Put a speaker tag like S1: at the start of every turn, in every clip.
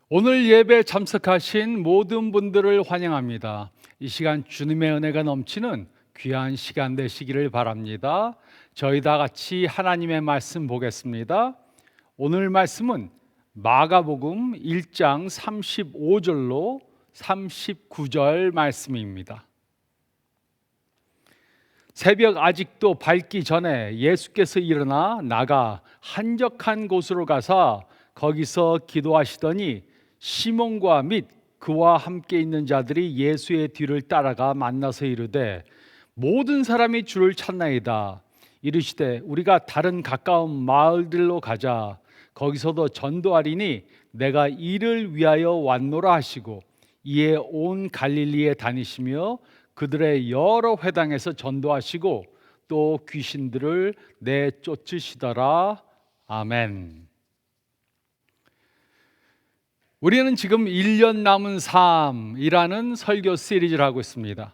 S1: 오늘 예배에 참석하신 모든 분들을 환영합니다. 이 시간 주님의 은혜가 넘치는 귀한 시간 되시기를 바랍니다. 저희 다 같이 하나님의 말씀 보겠습니다. 오늘 말씀은 마가복음 1장 35절로 39절 말씀입니다. 새벽 아직도 밝기 전에 예수께서 일어나 나가 한적한 곳으로 가사 거기서 기도하시더니 시몬과 및 그와 함께 있는 자들이 예수의 뒤를 따라가 만나서 이르되 모든 사람이 주를 찾나이다. 이르시되 우리가 다른 가까운 마을들로 가자. 거기서도 전도하리니 내가 이를 위하여 왔노라 하시고 이에 온 갈릴리에 다니시며 그들의 여러 회당에서 전도하시고 또 귀신들을 내쫓으시더라. 아멘. 우리는 지금 1년 남은 삶이라는 설교 시리즈를 하고 있습니다.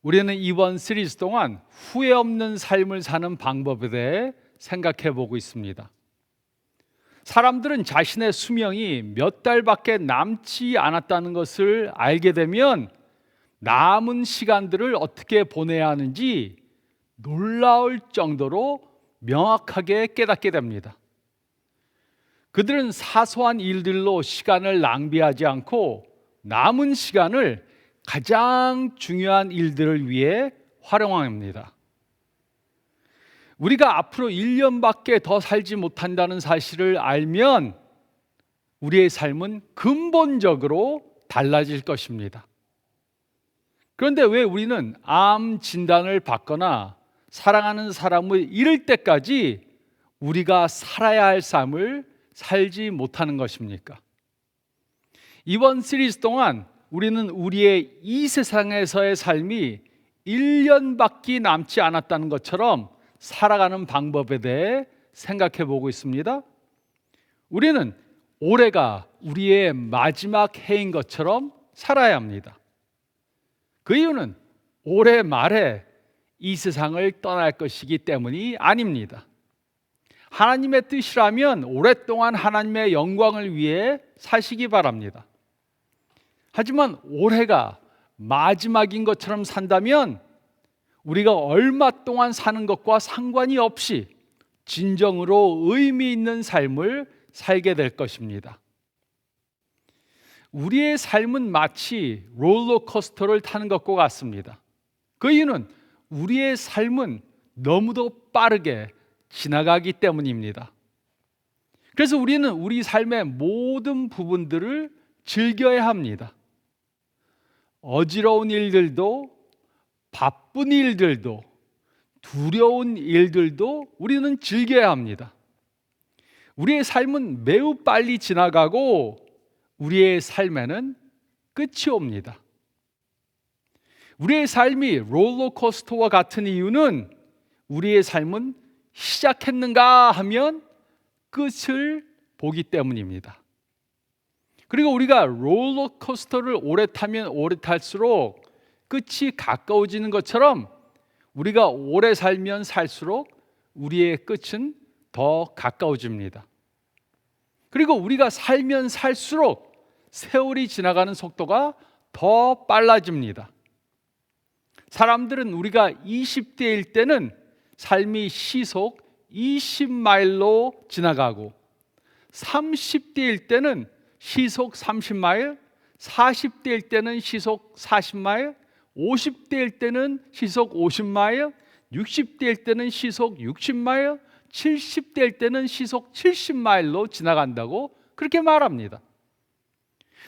S1: 우리는 이번 시리즈 동안 후회 없는 삶을 사는 방법에 대해 생각해 보고 있습니다. 사람들은 자신의 수명이 몇 달밖에 남지 않았다는 것을 알게 되면 남은 시간들을 어떻게 보내야 하는지 놀라울 정도로 명확하게 깨닫게 됩니다. 그들은 사소한 일들로 시간을 낭비하지 않고 남은 시간을 가장 중요한 일들을 위해 활용합니다. 우리가 앞으로 1년밖에 더 살지 못한다는 사실을 알면 우리의 삶은 근본적으로 달라질 것입니다. 그런데 왜 우리는 암 진단을 받거나 사랑하는 사람을 잃을 때까지 우리가 살아야 할 삶을 살지 못하는 것입니까? 이번 시리즈 동안 우리는 우리의 이 세상에서의 삶이 1년밖에 남지 않았다는 것처럼 살아가는 방법에 대해 생각해 보고 있습니다. 우리는 올해가 우리의 마지막 해인 것처럼 살아야 합니다. 그 이유는 올해 말에 이 세상을 떠날 것이기 때문이 아닙니다. 하나님의 뜻이라면 오랫동안 하나님의 영광을 위해 사시기 바랍니다. 하지만 올해가 마지막인 것처럼 산다면 우리가 얼마 동안 사는 것과 상관이 없이 진정으로 의미 있는 삶을 살게 될 것입니다. 우리의 삶은 마치 롤러코스터를 타는 것과 같습니다. 그 이유는 우리의 삶은 너무도 빠르게 지나가기 때문입니다. 그래서 우리는 우리 삶의 모든 부분들을 즐겨야 합니다. 어지러운 일들도, 바쁜 일들도, 두려운 일들도 우리는 즐겨야 합니다. 우리의 삶은 매우 빨리 지나가고 우리의 삶에는 끝이 옵니다. 우리의 삶이 롤러코스터와 같은 이유는 우리의 삶은 시작했는가 하면 끝을 보기 때문입니다. 그리고 우리가 롤러코스터를 오래 타면 오래 탈수록 끝이 가까워지는 것처럼 우리가 오래 살면 살수록 우리의 끝은 더 가까워집니다. 그리고 우리가 살면 살수록 세월이 지나가는 속도가 더 빨라집니다. 사람들은 우리가 20대일 때는 삶이 시속 20마일로 지나가고 30대일 때는 시속 30마일, 40대일 때는 시속 40마일, 50대일 때는 시속 50마일, 60대일 때는 시속 60마일, 70대일 때는 시속 70마일로 지나간다고 그렇게 말합니다.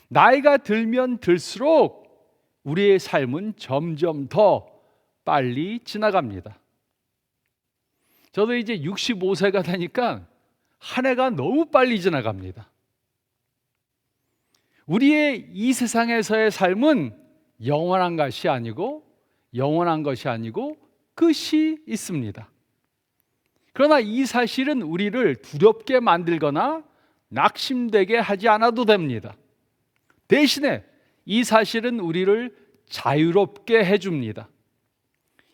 S1: 나이가 들면 들수록 우리의 삶은 점점 더 빨리 지나갑니다. 저도 이제 65세가 되니까 한 해가 너무 빨리 지나갑니다. 우리의 이 세상에서의 삶은 영원한 것이 아니고 끝이 있습니다. 그러나 이 사실은 우리를 두렵게 만들거나 낙심되게 하지 않아도 됩니다. 대신에 이 사실은 우리를 자유롭게 해줍니다.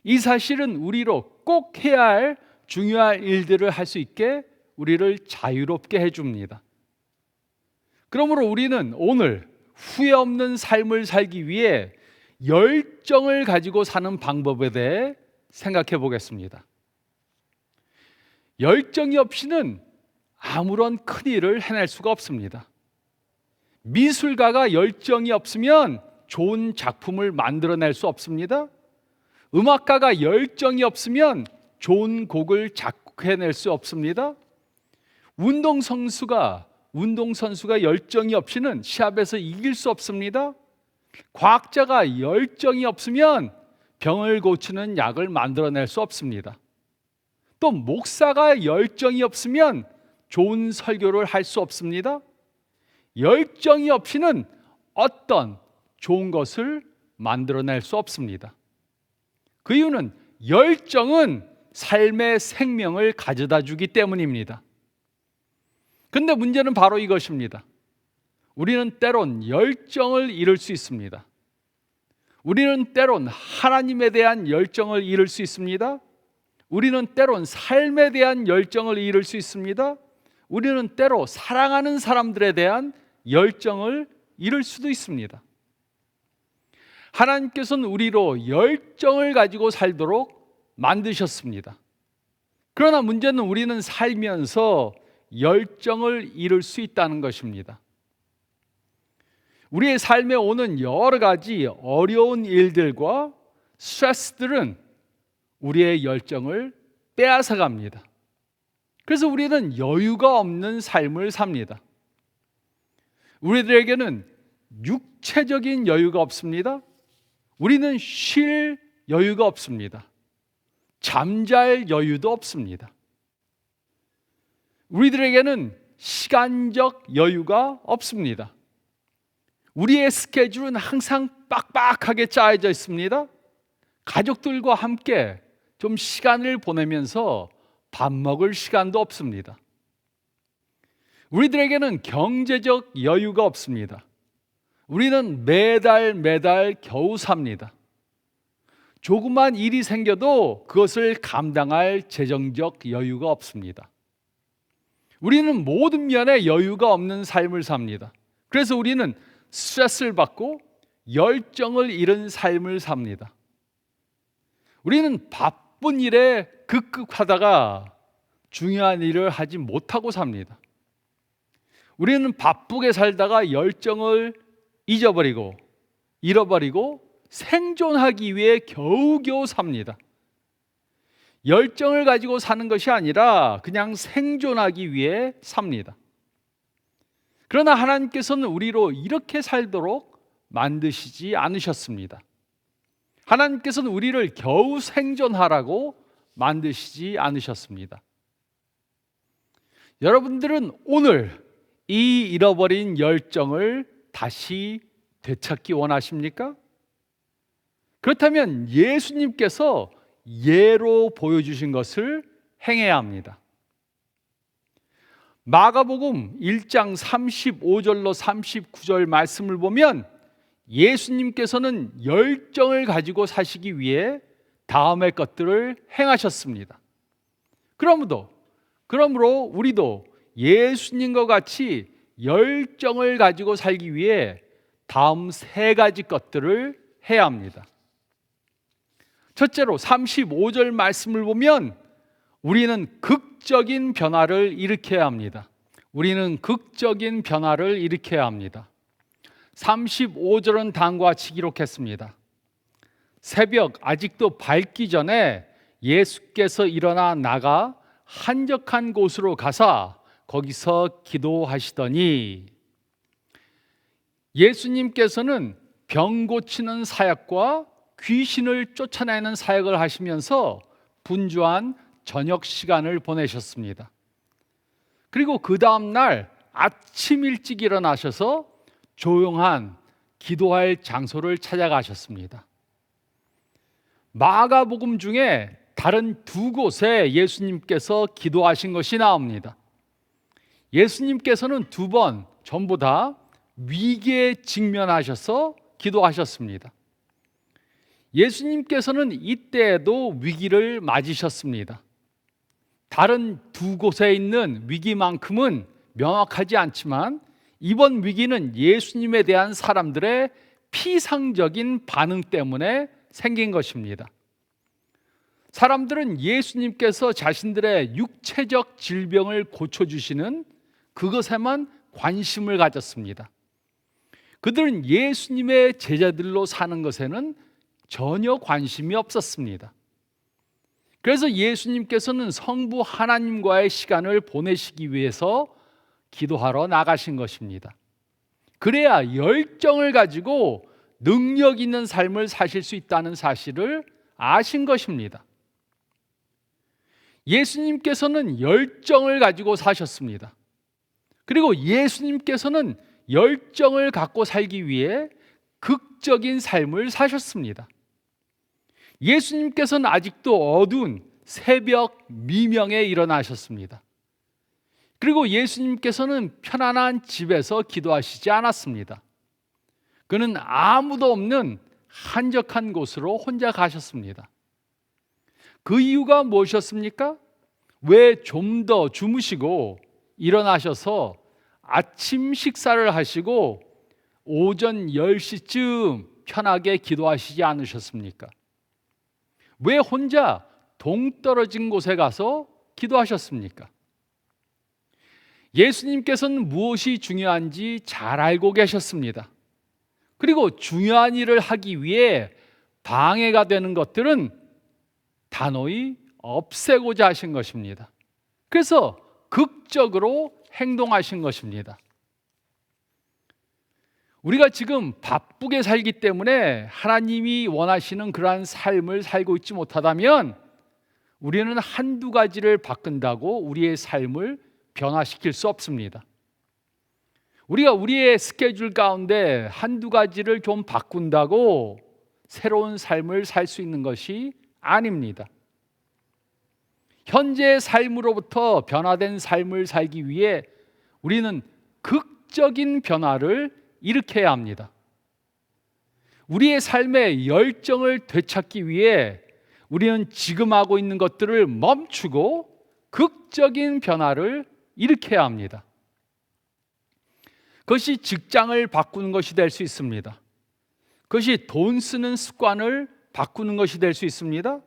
S1: 이 사실은 우리로 꼭 해야 할 중요한 일들을 할 수 있게 우리를 자유롭게 해줍니다. 그러므로 우리는 오늘 후회 없는 삶을 살기 위해 열정을 가지고 사는 방법에 대해 생각해 보겠습니다. 열정이 없이는 아무런 큰 일을 해낼 수가 없습니다. 미술가가 열정이 없으면 좋은 작품을 만들어낼 수 없습니다. 음악가가 열정이 없으면 좋은 곡을 작곡해낼 수 없습니다. 운동선수가 열정이 없이는 시합에서 이길 수 없습니다. 과학자가 열정이 없으면 병을 고치는 약을 만들어낼 수 없습니다. 또 목사가 열정이 없으면 좋은 설교를 할 수 없습니다. 열정이 없이는 어떤 좋은 것을 만들어낼 수 없습니다. 그 이유는 열정은 삶의 생명을 가져다 주기 때문입니다. 근데 문제는 바로 이것입니다. 우리는 때론 열정을 잃을 수 있습니다. 우리는 때론 하나님에 대한 열정을 잃을 수 있습니다. 우리는 때론 삶에 대한 열정을 잃을 수 있습니다. 우리는 때로 사랑하는 사람들에 대한 열정을 잃을 수도 있습니다. 하나님께서는 우리로 열정을 가지고 살도록 만드셨습니다. 그러나 문제는 우리는 살면서 열정을 잃을 수 있다는 것입니다. 우리의 삶에 오는 여러 가지 어려운 일들과 스트레스들은 우리의 열정을 빼앗아 갑니다. 그래서 우리는 여유가 없는 삶을 삽니다. 우리들에게는 육체적인 여유가 없습니다. 우리는 쉴 여유가 없습니다. 잠잘 여유도 없습니다. 우리들에게는 시간적 여유가 없습니다. 우리의 스케줄은 항상 빡빡하게 짜여져 있습니다. 가족들과 함께 좀 시간을 보내면서 밥 먹을 시간도 없습니다. 우리들에게는 경제적 여유가 없습니다. 우리는 매달 겨우 삽니다. 조그만 일이 생겨도 그것을 감당할 재정적 여유가 없습니다. 우리는 모든 면에 여유가 없는 삶을 삽니다. 그래서 우리는 스트레스를 받고 열정을 잃은 삶을 삽니다. 우리는 바쁜 일에 급급하다가 중요한 일을 하지 못하고 삽니다. 우리는 바쁘게 살다가 열정을 잃어버리고 생존하기 위해 겨우겨우 삽니다. 열정을 가지고 사는 것이 아니라 그냥 생존하기 위해 삽니다. 그러나 하나님께서는 우리로 이렇게 살도록 만드시지 않으셨습니다. 하나님께서는 우리를 겨우 생존하라고 만드시지 않으셨습니다. 여러분들은 오늘 이 잃어버린 열정을 다시 되찾기 원하십니까? 그렇다면 예수님께서 예로 보여주신 것을 행해야 합니다. 마가복음 1장 35절로 39절 말씀을 보면 예수님께서는 열정을 가지고 사시기 위해 다음의 것들을 행하셨습니다. 그러므로 우리도 예수님과 같이 열정을 가지고 살기 위해 다음 세 가지 것들을 해야 합니다. 첫째로 35절 말씀을 보면 우리는 극적인 변화를 일으켜야 합니다. 35절은 다음과 같이 기록했습니다. 새벽 아직도 밝기 전에 예수께서 일어나 나가 한적한 곳으로 가사 거기서 기도하시더니, 예수님께서는 병 고치는 사역과 귀신을 쫓아내는 사역을 하시면서 분주한 저녁 시간을 보내셨습니다. 그리고 그 다음 날 아침 일찍 일어나셔서 조용한 기도할 장소를 찾아가셨습니다. 마가복음 중에 다른 두 곳에 예수님께서 기도하신 것이 나옵니다. 예수님께서는 두 번 전부 다 위기에 직면하셔서 기도하셨습니다. 예수님께서는 이때에도 위기를 맞으셨습니다. 다른 두 곳에 있는 위기만큼은 명확하지 않지만 이번 위기는 예수님에 대한 사람들의 피상적인 반응 때문에 생긴 것입니다. 사람들은 예수님께서 자신들의 육체적 질병을 고쳐주시는 그것에만 관심을 가졌습니다. 그들은 예수님의 제자들로 사는 것에는 전혀 관심이 없었습니다. 그래서 예수님께서는 성부 하나님과의 시간을 보내시기 위해서 기도하러 나가신 것입니다. 그래야 열정을 가지고 능력 있는 삶을 사실 수 있다는 사실을 아신 것입니다. 예수님께서는 열정을 가지고 사셨습니다. 그리고 예수님께서는 열정을 갖고 살기 위해 극적인 삶을 사셨습니다. 예수님께서는 아직도 어두운 새벽 미명에 일어나셨습니다. 그리고 예수님께서는 편안한 집에서 기도하시지 않았습니다. 그는 아무도 없는 한적한 곳으로 혼자 가셨습니다. 그 이유가 무엇이었습니까? 왜 좀 더 주무시고 일어나셔서 아침 식사를 하시고 오전 10시쯤 편하게 기도하시지 않으셨습니까? 왜 혼자 동떨어진 곳에 가서 기도하셨습니까? 예수님께서는 무엇이 중요한지 잘 알고 계셨습니다. 그리고 중요한 일을 하기 위해 방해가 되는 것들은 단호히 없애고자 하신 것입니다. 그래서 극적으로 행동하신 것입니다. 우리가 지금 바쁘게 살기 때문에 하나님이 원하시는 그러한 삶을 살고 있지 못하다면 우리는 한두 가지를 바꾼다고 우리의 삶을 변화시킬 수 없습니다. 우리가 우리의 스케줄 가운데 한두 가지를 좀 바꾼다고 새로운 삶을 살 수 있는 것이 아닙니다. 현재의 삶으로부터 변화된 삶을 살기 위해 우리는 극적인 변화를 일으켜야 합니다. 우리의 삶의 열정을 되찾기 위해 우리는 지금 하고 있는 것들을 멈추고 극적인 변화를 일으켜야 합니다. 그것이 직장을 바꾸는 것이 될 수 있습니다. 그것이 돈 쓰는 습관을 바꾸는 것이 될 수 있습니다.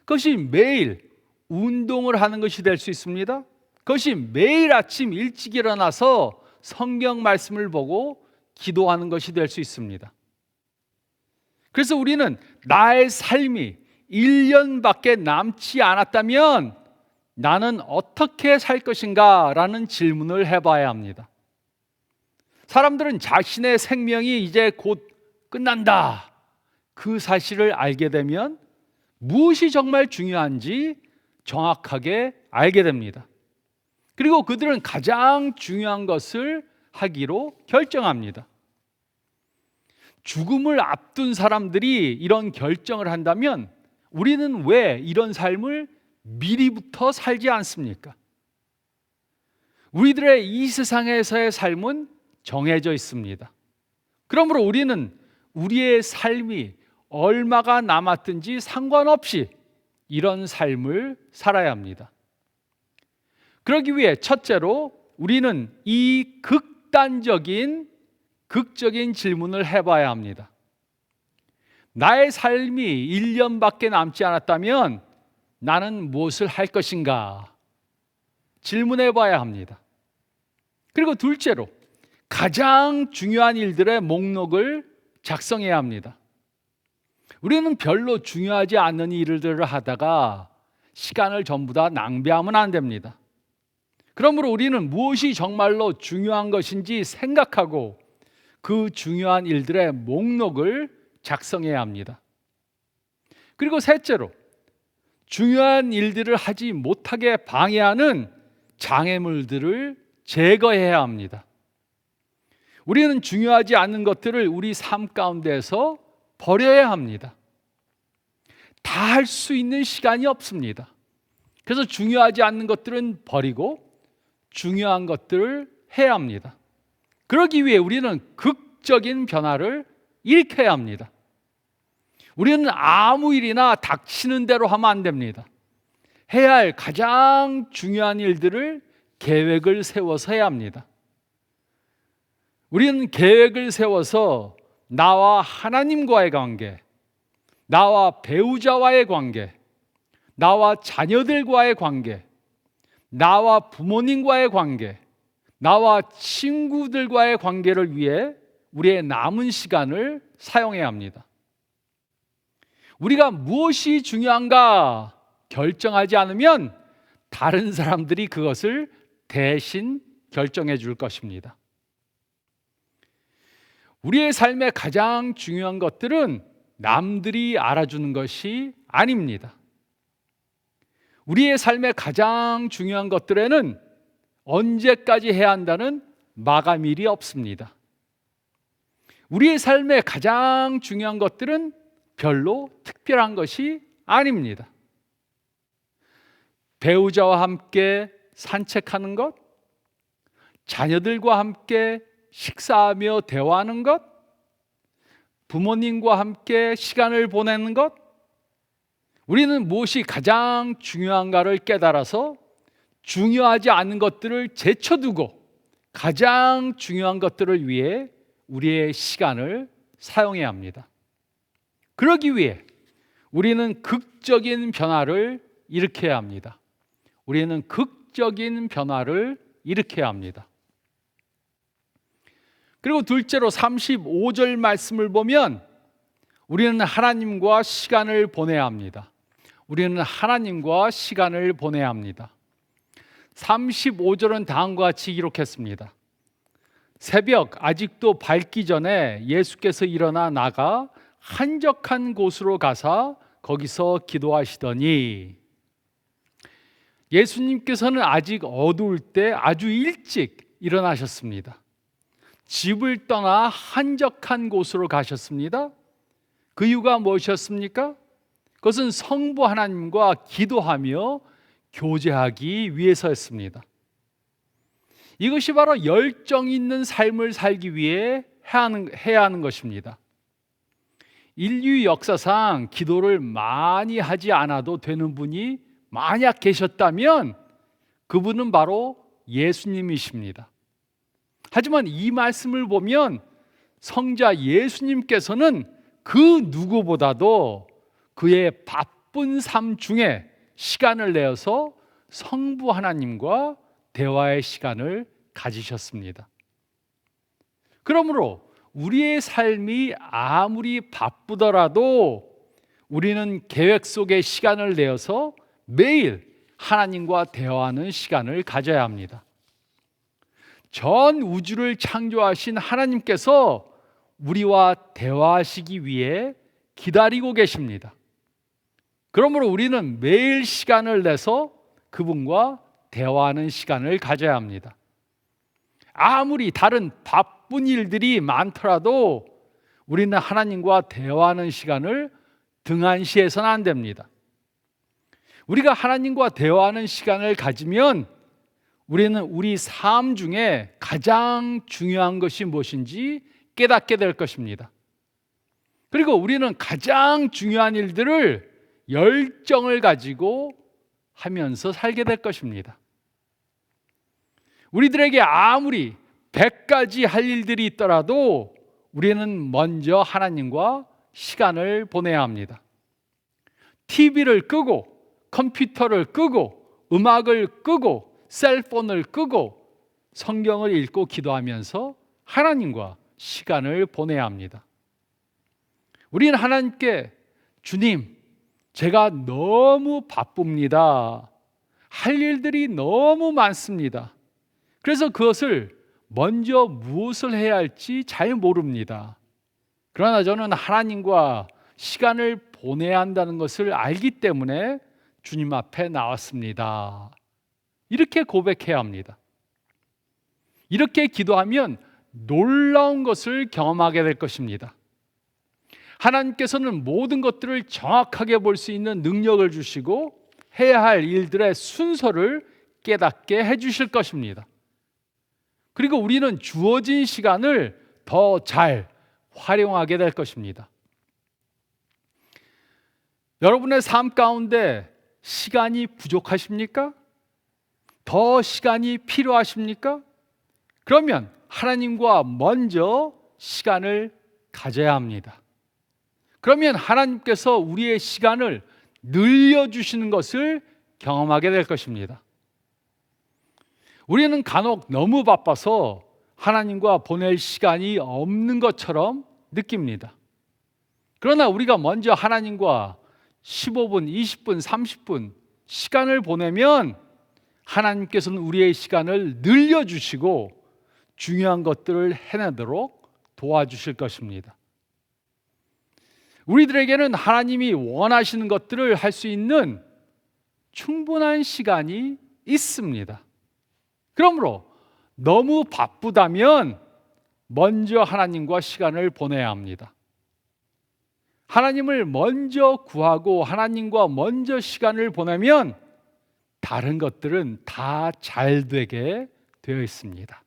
S1: 그것이 매일 운동을 하는 것이 될 수 있습니다. 그것이 매일 아침 일찍 일어나서 성경 말씀을 보고 기도하는 것이 될 수 있습니다. 그래서 우리는 나의 삶이 1년밖에 남지 않았다면 나는 어떻게 살 것인가 라는 질문을 해봐야 합니다. 사람들은 자신의 생명이 이제 곧 끝난다 그 사실을 알게 되면 무엇이 정말 중요한지 정확하게 알게 됩니다. 그리고 그들은 가장 중요한 것을 하기로 결정합니다. 죽음을 앞둔 사람들이 이런 결정을 한다면 우리는 왜 이런 삶을 미리부터 살지 않습니까? 우리들의 이 세상에서의 삶은 정해져 있습니다. 그러므로 우리는 우리의 삶이 얼마가 남았든지 상관없이 이런 삶을 살아야 합니다. 그러기 위해 첫째로 우리는 이 극적인 질문을 해봐야 합니다. 나의 삶이 1년밖에 남지 않았다면 나는 무엇을 할 것인가? 질문해 봐야 합니다. 그리고 둘째로 가장 중요한 일들의 목록을 작성해야 합니다. 우리는 별로 중요하지 않는 일들을 하다가 시간을 전부 다 낭비하면 안 됩니다. 그러므로 우리는 무엇이 정말로 중요한 것인지 생각하고 그 중요한 일들의 목록을 작성해야 합니다. 그리고 셋째로 중요한 일들을 하지 못하게 방해하는 장애물들을 제거해야 합니다. 우리는 중요하지 않은 것들을 우리 삶 가운데서 버려야 합니다. 다 할 수 있는 시간이 없습니다. 그래서 중요하지 않는 것들은 버리고 중요한 것들을 해야 합니다. 그러기 위해 우리는 극적인 변화를 일으켜야 합니다. 우리는 아무 일이나 닥치는 대로 하면 안 됩니다. 해야 할 가장 중요한 일들을 계획을 세워서 해야 합니다. 우리는 계획을 세워서 나와 하나님과의 관계, 나와 배우자와의 관계, 나와 자녀들과의 관계, 나와 부모님과의 관계, 나와 친구들과의 관계를 위해 우리의 남은 시간을 사용해야 합니다. 우리가 무엇이 중요한가 결정하지 않으면 다른 사람들이 그것을 대신 결정해 줄 것입니다. 우리의 삶의 가장 중요한 것들은 남들이 알아주는 것이 아닙니다. 우리의 삶의 가장 중요한 것들에는 언제까지 해야 한다는 마감일이 없습니다. 우리의 삶의 가장 중요한 것들은 별로 특별한 것이 아닙니다. 배우자와 함께 산책하는 것, 자녀들과 함께 식사하며 대화하는 것, 부모님과 함께 시간을 보내는 것, 우리는 무엇이 가장 중요한가를 깨달아서 중요하지 않은 것들을 제쳐두고 가장 중요한 것들을 위해 우리의 시간을 사용해야 합니다. 그러기 위해 우리는 극적인 변화를 일으켜야 합니다. 우리는 극적인 변화를 일으켜야 합니다. 그리고 둘째로 35절 말씀을 보면 우리는 하나님과 시간을 보내야 합니다. 우리는 하나님과 시간을 보내야 합니다. 35절은 다음과 같이 기록했습니다. 새벽 아직도 밝기 전에 예수께서 일어나 나가 한적한 곳으로 가사 거기서 기도하시더니, 예수님께서는 아직 어두울 때 아주 일찍 일어나셨습니다. 집을 떠나 한적한 곳으로 가셨습니다. 그 이유가 무엇이었습니까? 그것은 성부 하나님과 기도하며 교제하기 위해서였습니다. 이것이 바로 열정 있는 삶을 살기 위해 해야 하는 것입니다. 인류 역사상 기도를 많이 하지 않아도 되는 분이 만약 계셨다면 그분은 바로 예수님이십니다. 하지만 이 말씀을 보면 성자 예수님께서는 그 누구보다도 그의 바쁜 삶 중에 시간을 내어서 성부 하나님과 대화의 시간을 가지셨습니다. 그러므로 우리의 삶이 아무리 바쁘더라도 우리는 계획 속에 시간을 내어서 매일 하나님과 대화하는 시간을 가져야 합니다. 전 우주를 창조하신 하나님께서 우리와 대화하시기 위해 기다리고 계십니다. 그러므로 우리는 매일 시간을 내서 그분과 대화하는 시간을 가져야 합니다. 아무리 다른 바쁜 일들이 많더라도 우리는 하나님과 대화하는 시간을 등한시해서는 안 됩니다. 우리가 하나님과 대화하는 시간을 가지면 우리는 우리 삶 중에 가장 중요한 것이 무엇인지 깨닫게 될 것입니다. 그리고 우리는 가장 중요한 일들을 열정을 가지고 하면서 살게 될 것입니다. 우리들에게 아무리 100가지 할 일들이 있더라도 우리는 먼저 하나님과 시간을 보내야 합니다. TV를 끄고 컴퓨터를 끄고 음악을 끄고 셀폰을 끄고 성경을 읽고 기도하면서 하나님과 시간을 보내야 합니다. 우리는 하나님께 주님, 제가 너무 바쁩니다. 할 일들이 너무 많습니다. 그래서 그것을 먼저 무엇을 해야 할지 잘 모릅니다. 그러나 저는 하나님과 시간을 보내야 한다는 것을 알기 때문에 주님 앞에 나왔습니다. 이렇게 고백해야 합니다. 이렇게 기도하면 놀라운 것을 경험하게 될 것입니다. 하나님께서는 모든 것들을 정확하게 볼 수 있는 능력을 주시고 해야 할 일들의 순서를 깨닫게 해주실 것입니다. 그리고 우리는 주어진 시간을 더 잘 활용하게 될 것입니다. 여러분의 삶 가운데 시간이 부족하십니까? 더 시간이 필요하십니까? 그러면 하나님과 먼저 시간을 가져야 합니다. 그러면 하나님께서 우리의 시간을 늘려주시는 것을 경험하게 될 것입니다. 우리는 간혹 너무 바빠서 하나님과 보낼 시간이 없는 것처럼 느낍니다. 그러나 우리가 먼저 하나님과 15분, 20분, 30분 시간을 보내면 하나님께서는 우리의 시간을 늘려주시고 중요한 것들을 해내도록 도와주실 것입니다. 우리들에게는 하나님이 원하시는 것들을 할 수 있는 충분한 시간이 있습니다. 그러므로 너무 바쁘다면 먼저 하나님과 시간을 보내야 합니다. 하나님을 먼저 구하고 하나님과 먼저 시간을 보내면 다른 것들은 다 잘 되게 되어 있습니다.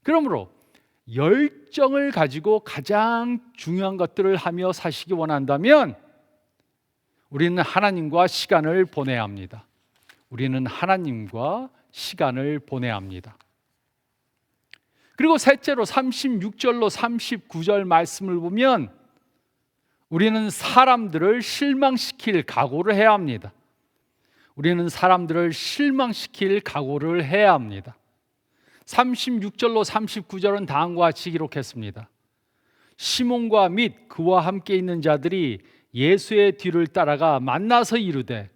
S1: 그러므로 열정을 가지고 가장 중요한 것들을 하며 사시기 원한다면 우리는 하나님과 시간을 보내야 합니다. 우리는 하나님과 시간을 보내야 합니다. 그리고 셋째로 36절로 39절 말씀을 보면 우리는 사람들을 실망시킬 각오를 해야 합니다. 우리는 사람들을 실망시킬 각오를 해야 합니다. 36절로 39절은 다음과 같이 기록했습니다. 시몬과 및 그와 함께 있는 자들이 예수의 뒤를 따라가 만나서 이르되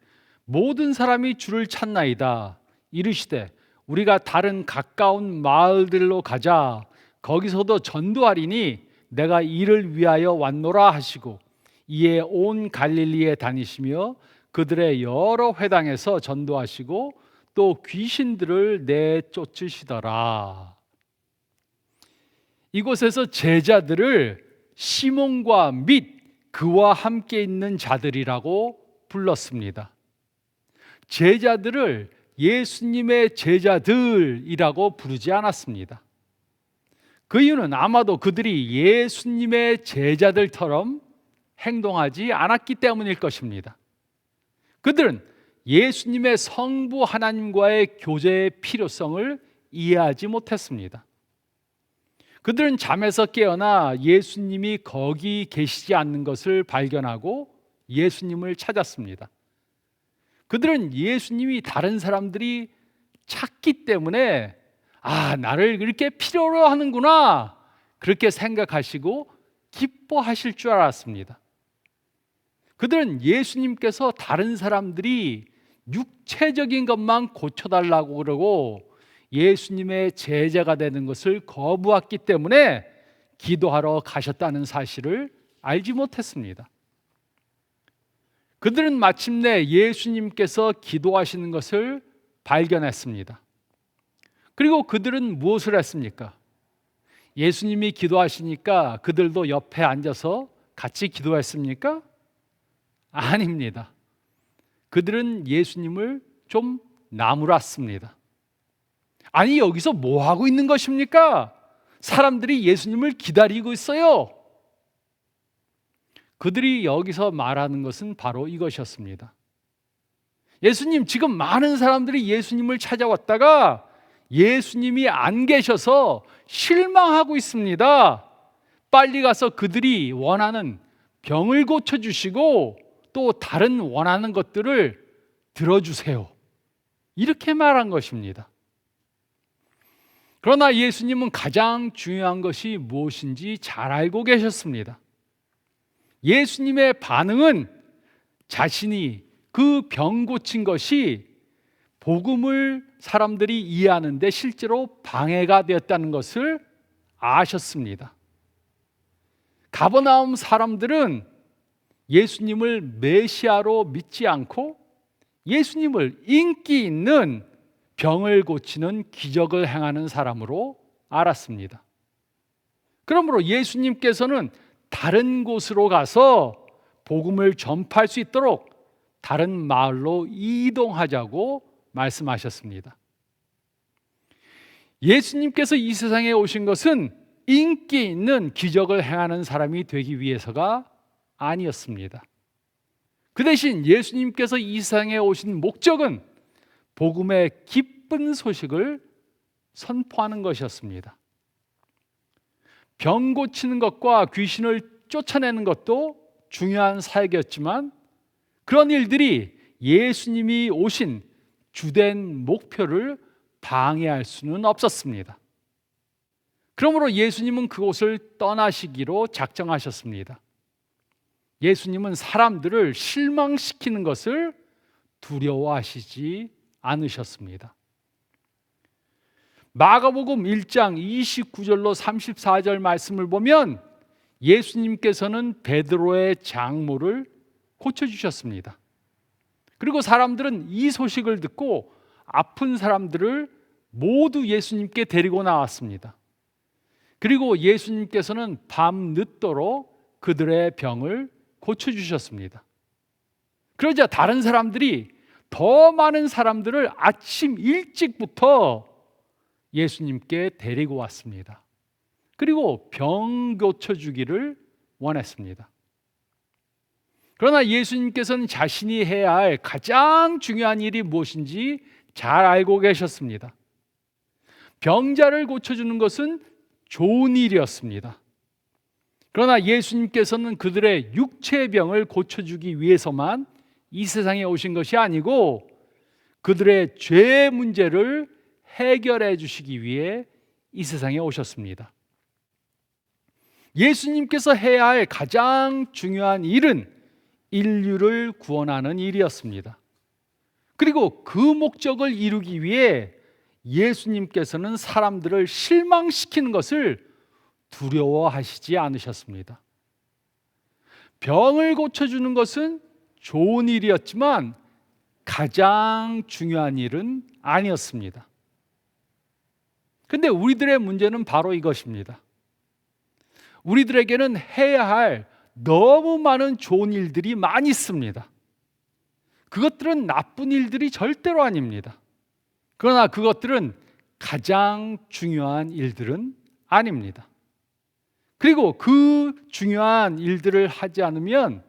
S1: 모든 사람이 주를 찾나이다. 이르시되 우리가 다른 가까운 마을들로 가자. 거기서도 전도하리니 내가 이를 위하여 왔노라 하시고 이에 온 갈릴리에 다니시며 그들의 여러 회당에서 전도하시고 또 귀신들을 내쫓으시더라. 이곳에서 제자들을 시몬과 및 그와 함께 있는 자들이라고 불렀습니다. 제자들을 예수님의 제자들이라고 부르지 않았습니다. 그 이유는 아마도 그들이 예수님의 제자들처럼 행동하지 않았기 때문일 것입니다. 그들은 예수님의 성부 하나님과의 교제의 필요성을 이해하지 못했습니다. 그들은 잠에서 깨어나 예수님이 거기 계시지 않는 것을 발견하고 예수님을 찾았습니다. 그들은 예수님이 다른 사람들이 찾기 때문에 나를 그렇게 필요로 하는구나 그렇게 생각하시고 기뻐하실 줄 알았습니다. 그들은 예수님께서 다른 사람들이 육체적인 것만 고쳐달라고 그러고 예수님의 제자가 되는 것을 거부했기 때문에 기도하러 가셨다는 사실을 알지 못했습니다. 그들은 마침내 예수님께서 기도하시는 것을 발견했습니다. 그리고 그들은 무엇을 했습니까? 예수님이 기도하시니까 그들도 옆에 앉아서 같이 기도했습니까? 아닙니다. 그들은 예수님을 좀 나무랐습니다. 아니, 여기서 뭐 하고 있는 것입니까? 사람들이 예수님을 기다리고 있어요. 그들이 여기서 말하는 것은 바로 이것이었습니다. 예수님, 지금 많은 사람들이 예수님을 찾아왔다가 예수님이 안 계셔서 실망하고 있습니다. 빨리 가서 그들이 원하는 병을 고쳐주시고 또 다른 원하는 것들을 들어주세요. 이렇게 말한 것입니다. 그러나 예수님은 가장 중요한 것이 무엇인지 잘 알고 계셨습니다. 예수님의 반응은 자신이 그 병 고친 것이 복음을 사람들이 이해하는데 실제로 방해가 되었다는 것을 아셨습니다. 가버나움 사람들은 예수님을 메시아로 믿지 않고 예수님을 인기 있는 병을 고치는 기적을 행하는 사람으로 알았습니다. 그러므로 예수님께서는 다른 곳으로 가서 복음을 전파할 수 있도록 다른 마을로 이동하자고 말씀하셨습니다. 예수님께서 이 세상에 오신 것은 인기 있는 기적을 행하는 사람이 되기 위해서가 아니었습니다. 그 대신 예수님께서 이 세상에 오신 목적은 복음의 기쁜 소식을 선포하는 것이었습니다. 병 고치는 것과 귀신을 쫓아내는 것도 중요한 사역이었지만 그런 일들이 예수님이 오신 주된 목표를 방해할 수는 없었습니다. 그러므로 예수님은 그곳을 떠나시기로 작정하셨습니다. 예수님은 사람들을 실망시키는 것을 두려워하시지 않으셨습니다. 마가복음 1장 29절로 34절 말씀을 보면 예수님께서는 베드로의 장모를 고쳐주셨습니다. 그리고 사람들은 이 소식을 듣고 아픈 사람들을 모두 예수님께 데리고 나왔습니다. 그리고 예수님께서는 밤늦도록 그들의 병을 고쳐주셨습니다. 그러자 다른 사람들이 더 많은 사람들을 아침 일찍부터 예수님께 데리고 왔습니다. 그리고 병 고쳐주기를 원했습니다. 그러나 예수님께서는 자신이 해야 할 가장 중요한 일이 무엇인지 잘 알고 계셨습니다. 병자를 고쳐주는 것은 좋은 일이었습니다. 그러나 예수님께서는 그들의 육체의 병을 고쳐주기 위해서만 이 세상에 오신 것이 아니고 그들의 죄 문제를 해결해 주시기 위해 이 세상에 오셨습니다. 예수님께서 해야 할 가장 중요한 일은 인류를 구원하는 일이었습니다. 그리고 그 목적을 이루기 위해 예수님께서는 사람들을 실망시키는 것을 두려워하시지 않으셨습니다. 병을 고쳐주는 것은 좋은 일이었지만 가장 중요한 일은 아니었습니다. 근데 우리들의 문제는 바로 이것입니다. 우리들에게는 해야 할 너무 많은 좋은 일들이 많이 있습니다. 그것들은 나쁜 일들이 절대로 아닙니다. 그러나 그것들은 가장 중요한 일들은 아닙니다. 그리고 그 중요한 일들을 하지 않으면,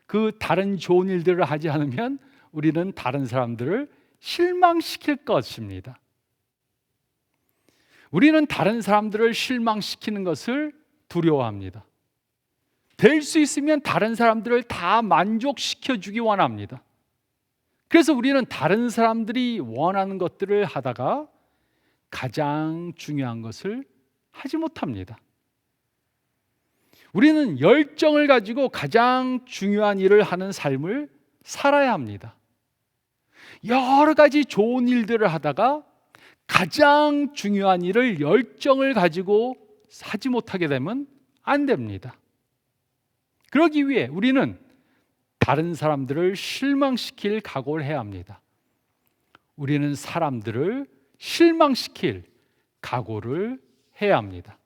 S1: 그 다른 좋은 일들을 하지 않으면 우리는 다른 사람들을 실망시킬 것입니다. 우리는 다른 사람들을 실망시키는 것을 두려워합니다. 될 수 있으면 다른 사람들을 다 만족시켜 주기 원합니다. 그래서 우리는 다른 사람들이 원하는 것들을 하다가 가장 중요한 것을 하지 못합니다. 우리는 열정을 가지고 가장 중요한 일을 하는 삶을 살아야 합니다. 여러 가지 좋은 일들을 하다가 가장 중요한 일을 열정을 가지고 하지 못하게 되면 안 됩니다. 그러기 위해 우리는 다른 사람들을 실망시킬 각오를 해야 합니다. 우리는 사람들을 실망시킬 각오를 해야 합니다.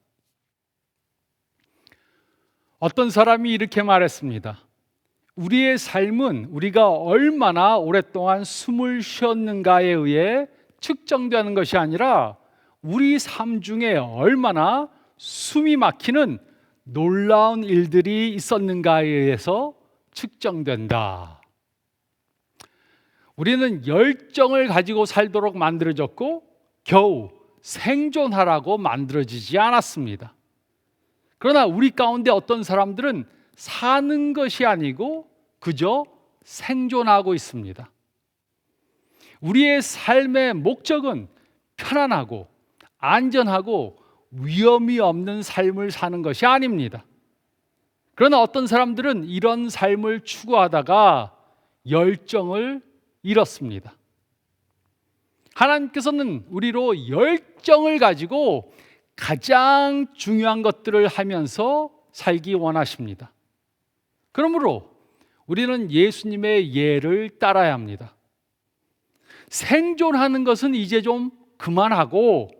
S1: 어떤 사람이 이렇게 말했습니다. 우리의 삶은 우리가 얼마나 오랫동안 숨을 쉬었는가에 의해 측정되는 것이 아니라 우리 삶 중에 얼마나 숨이 막히는 놀라운 일들이 있었는가에 의해서 측정된다. 우리는 열정을 가지고 살도록 만들어졌고 겨우 생존하라고 만들어지지 않았습니다. 그러나 우리 가운데 어떤 사람들은 사는 것이 아니고 그저 생존하고 있습니다. 우리의 삶의 목적은 편안하고 안전하고 위험이 없는 삶을 사는 것이 아닙니다. 그러나 어떤 사람들은 이런 삶을 추구하다가 열정을 잃었습니다. 하나님께서는 우리로 열정을 가지고 가장 중요한 것들을 하면서 살기 원하십니다. 그러므로 우리는 예수님의 예를 따라야 합니다. 생존하는 것은 이제 좀 그만하고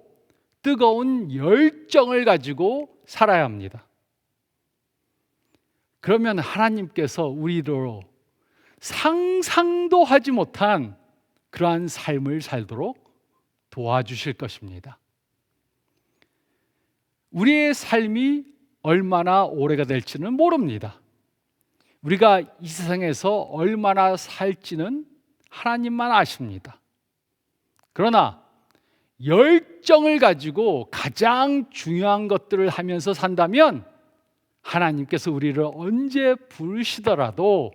S1: 뜨거운 열정을 가지고 살아야 합니다. 그러면 하나님께서 우리로 상상도 하지 못한 그러한 삶을 살도록 도와주실 것입니다. 우리의 삶이 얼마나 오래가 될지는 모릅니다. 우리가 이 세상에서 얼마나 살지는 하나님만 아십니다. 그러나 열정을 가지고 가장 중요한 것들을 하면서 산다면 하나님께서 우리를 언제 부르시더라도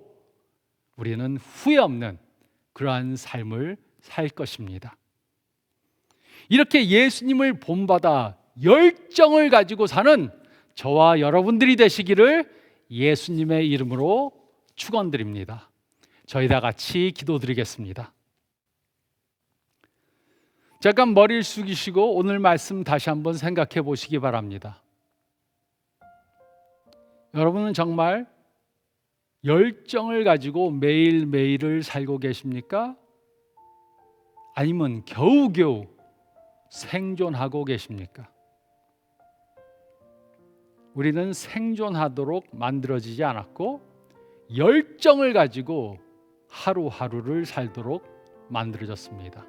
S1: 우리는 후회 없는 그러한 삶을 살 것입니다. 이렇게 예수님을 본받아 열정을 가지고 사는 저와 여러분들이 되시기를 예수님의 이름으로 축원드립니다. 저희 다 같이 기도드리겠습니다. 잠깐 머리를 숙이시고 오늘 말씀 다시 한번 생각해 보시기 바랍니다. 여러분은 정말 열정을 가지고 매일매일을 살고 계십니까? 아니면 겨우겨우 생존하고 계십니까? 우리는 생존하도록 만들어지지 않았고 열정을 가지고 하루하루를 살도록 만들어졌습니다.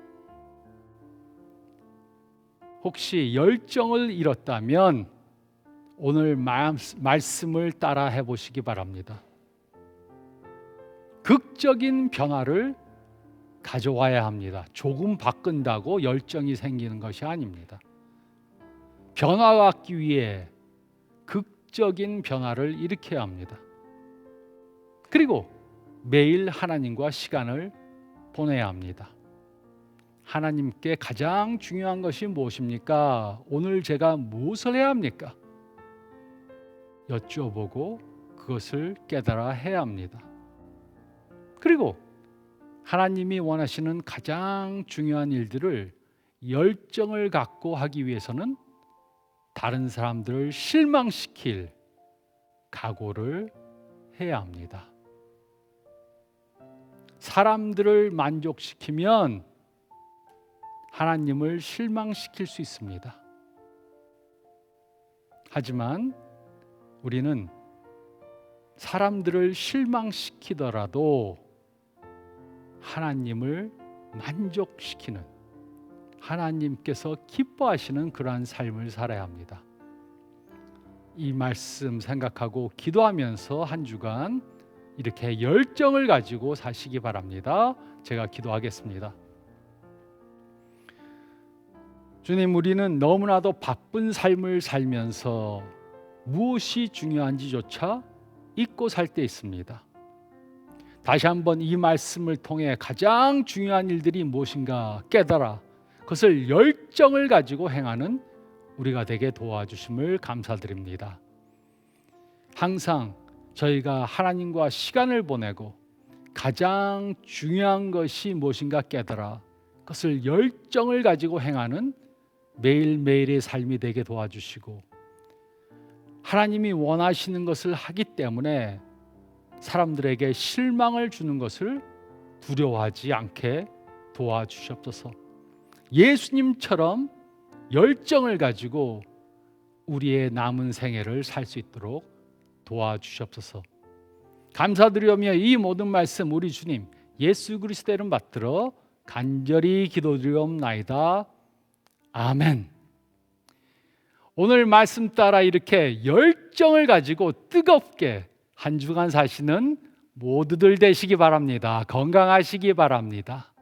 S1: 혹시 열정을 잃었다면 오늘 말씀을 따라 해보시기 바랍니다. 극적인 변화를 가져와야 합니다. 조금 바꾼다고 열정이 생기는 것이 아닙니다. 변화받기 위해 극적인 변화를 일으켜야 합니다. 그리고 매일 하나님과 시간을 보내야 합니다. 하나님께 가장 중요한 것이 무엇입니까? 오늘 제가 무엇을 해야 합니까? 여쭤보고 그것을 깨달아 해야 합니다. 그리고 하나님이 원하시는 가장 중요한 일들을 열정을 갖고 하기 위해서는 다른 사람들을 실망시킬 각오를 해야 합니다. 사람들을 만족시키면 하나님을 실망시킬 수 있습니다. 하지만 우리는 사람들을 실망시키더라도 하나님을 만족시키는, 하나님께서 기뻐하시는 그러한 삶을 살아야 합니다. 이 말씀 생각하고 기도하면서 한 주간 이렇게 열정을 가지고 사시기 바랍니다. 제가 기도하겠습니다. 주님, 우리는 너무나도 바쁜 삶을 살면서 무엇이 중요한지조차 잊고 살 때 있습니다. 다시 한번 이 말씀을 통해 가장 중요한 일들이 무엇인가 깨달아 그것을 열정을 가지고 행하는 우리가 되게 도와주심을 감사드립니다. 항상 저희가 하나님과 시간을 보내고 가장 중요한 것이 무엇인가 깨달아 그것을 열정을 가지고 행하는 매일매일의 삶이 되게 도와주시고, 하나님이 원하시는 것을 하기 때문에 사람들에게 실망을 주는 것을 두려워하지 않게 도와주시옵소서. 예수님처럼 열정을 가지고 우리의 남은 생애를 살 수 있도록 도와주시옵소서. 감사드리며 이 모든 말씀 우리 주님 예수 그리스도의 이름 받들어 간절히 기도드리옵나이다. 아멘. 오늘 말씀 따라 이렇게 열정을 가지고 뜨겁게 한 주간 사시는 모두들 되시기 바랍니다. 건강하시기 바랍니다.